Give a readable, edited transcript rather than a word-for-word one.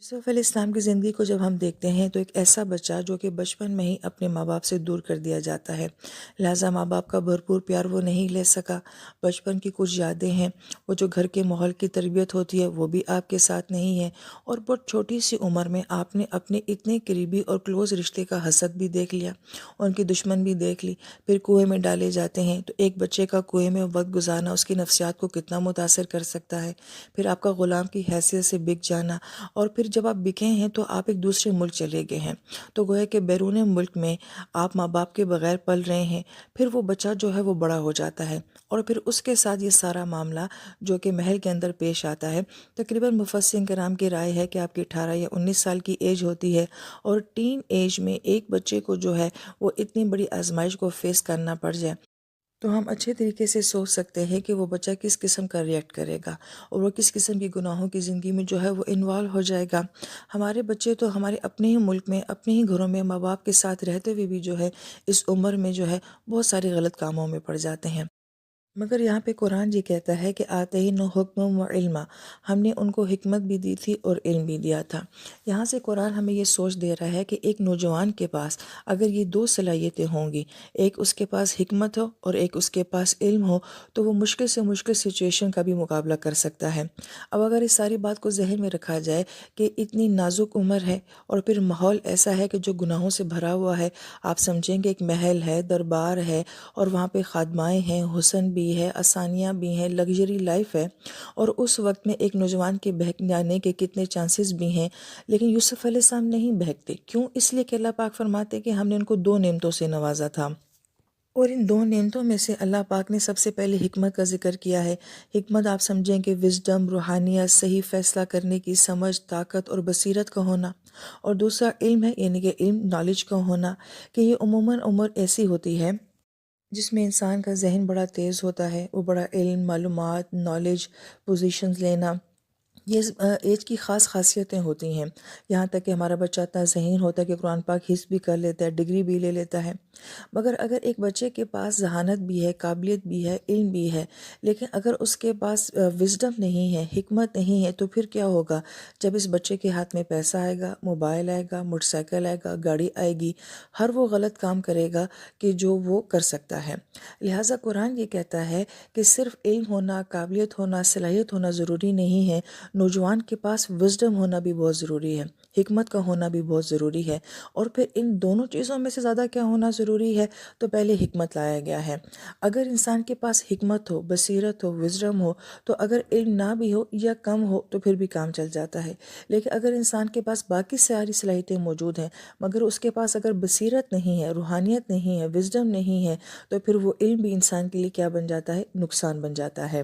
یوسف علیہ السلام کی زندگی کو جب ہم دیکھتے ہیں تو ایک ایسا بچہ جو کہ بچپن میں ہی اپنے ماں باپ سے دور کر دیا جاتا ہے، لہٰذا ماں باپ کا بھرپور پیار وہ نہیں لے سکا۔ بچپن کی کچھ یادیں ہیں، وہ جو گھر کے ماحول کی تربیت ہوتی ہے وہ بھی آپ کے ساتھ نہیں ہے، اور بہت چھوٹی سی عمر میں آپ نے اپنے اتنے قریبی اور کلوز رشتے کا حسد بھی دیکھ لیا، ان کی دشمن بھی دیکھ لی۔ پھر کنویں میں ڈالے جاتے ہیں تو ایک بچے کا کنویں میں وقت گزارنا اس کی نفسیات کو کتنا متاثر کر سکتا ہے۔ پھر آپ کا غلام کی حیثیت سے بک جانا، اور پھر جب آپ بکے ہیں تو آپ ایک دوسرے ملک چلے گئے ہیں، تو گویا کہ بیرون ملک میں آپ ماں باپ کے بغیر پل رہے ہیں۔ پھر وہ بچہ جو ہے وہ بڑا ہو جاتا ہے، اور پھر اس کے ساتھ یہ سارا معاملہ جو کہ محل کے اندر پیش آتا ہے۔ تقریباً مفسرین کرام کی رائے ہے کہ آپ کی 18 یا 19 سال کی ایج ہوتی ہے، اور ٹین ایج میں ایک بچے کو جو ہے وہ اتنی بڑی آزمائش کو فیس کرنا پڑ جائے، تو ہم اچھے طریقے سے سوچ سکتے ہیں کہ وہ بچہ کس قسم کا ریئیکٹ کرے گا، اور وہ کس قسم کی گناہوں کی زندگی میں جو ہے وہ انوالو ہو جائے گا۔ ہمارے بچے تو ہمارے اپنے ہی ملک میں، اپنے ہی گھروں میں ماں باپ کے ساتھ رہتے ہوئے بھی جو ہے اس عمر میں جو ہے بہت سارے غلط کاموں میں پڑ جاتے ہیں۔ مگر یہاں پہ قرآن جی کہتا ہے کہ آتے ہی نو حکم و علما، ہم نے ان کو حکمت بھی دی تھی اور علم بھی دیا تھا۔ یہاں سے قرآن ہمیں یہ سوچ دے رہا ہے کہ ایک نوجوان کے پاس اگر یہ دو صلاحیتیں ہوں گی، ایک اس کے پاس حکمت ہو اور ایک اس کے پاس علم ہو، تو وہ مشکل سے مشکل سچویشن کا بھی مقابلہ کر سکتا ہے۔ اب اگر اس ساری بات کو ذہن میں رکھا جائے کہ اتنی نازک عمر ہے، اور پھر ماحول ایسا ہے کہ جو گناہوں سے بھرا ہوا ہے، آپ سمجھیں کہ ایک محل ہے، دربار ہے، اور وہاں پہ خادمائیں ہیں، حسن بھی ہے، آسانیاں بھی ہیں، لگژری لائف ہے، اور اس وقت میں ایک نوجوان کے بہک جانے کے کتنے چانسز بھی ہیں، لیکن یوسف علیہ السلام نہیں بہکتے۔ کیوں؟ اس لیے کہ اللہ پاک فرماتے کہ ہم نے ان کو دو نعمتوں سے نوازا تھا، اور ان دو نعمتوں میں سے اللہ پاک نے سب سے پہلے حکمت کا ذکر کیا ہے۔ حکمت آپ سمجھیں کہ وزڈم، روحانیت، صحیح فیصلہ کرنے کی سمجھ، طاقت اور بصیرت کا ہونا، اور دوسرا علم ہے، یعنی کہ علم، نالج کا ہونا، کہ یہ عموماً عمر ایسی ہوتی ہے جس میں انسان کا ذہن بڑا تیز ہوتا ہے، وہ بڑا علم، معلومات، نالج، پوزیشنز لینا، یہ ایج کی خاص خاصیتیں ہوتی ہیں۔ یہاں تک کہ ہمارا بچہ اتنا ذہین ہوتا ہے کہ قرآن پاک حفظ بھی کر لیتا ہے، ڈگری بھی لے لیتا ہے۔ مگر اگر ایک بچے کے پاس ذہانت بھی ہے، قابلیت بھی ہے، علم بھی ہے، لیکن اگر اس کے پاس وزڈم نہیں ہے، حکمت نہیں ہے، تو پھر کیا ہوگا؟ جب اس بچے کے ہاتھ میں پیسہ آئے گا، موبائل آئے گا، موٹر سائیکل آئے گا، گاڑی آئے گی، ہر وہ غلط کام کرے گا کہ جو وہ کر سکتا ہے۔ لہٰذا قرآن یہ کہتا ہے کہ صرف علم ہونا، قابلیت ہونا، صلاحیت ہونا ضروری نہیں ہے، نوجوان کے پاس وزڈم ہونا بھی بہت ضروری ہے، حکمت کا ہونا بھی بہت ضروری ہے۔ اور پھر ان دونوں چیزوں میں سے زیادہ کیا ہونا ضروری ہے؟ تو پہلے حکمت لایا گیا ہے۔ اگر انسان کے پاس حکمت ہو، بصیرت ہو، وزڈم ہو، تو اگر علم نہ بھی ہو یا کم ہو تو پھر بھی کام چل جاتا ہے۔ لیکن اگر انسان کے پاس باقی ساری صلاحیتیں موجود ہیں، مگر اس کے پاس اگر بصیرت نہیں ہے، روحانیت نہیں ہے، وزڈم نہیں ہے، تو پھر وہ علم بھی انسان کے لیے کیا بن جاتا ہے؟ نقصان بن جاتا ہے۔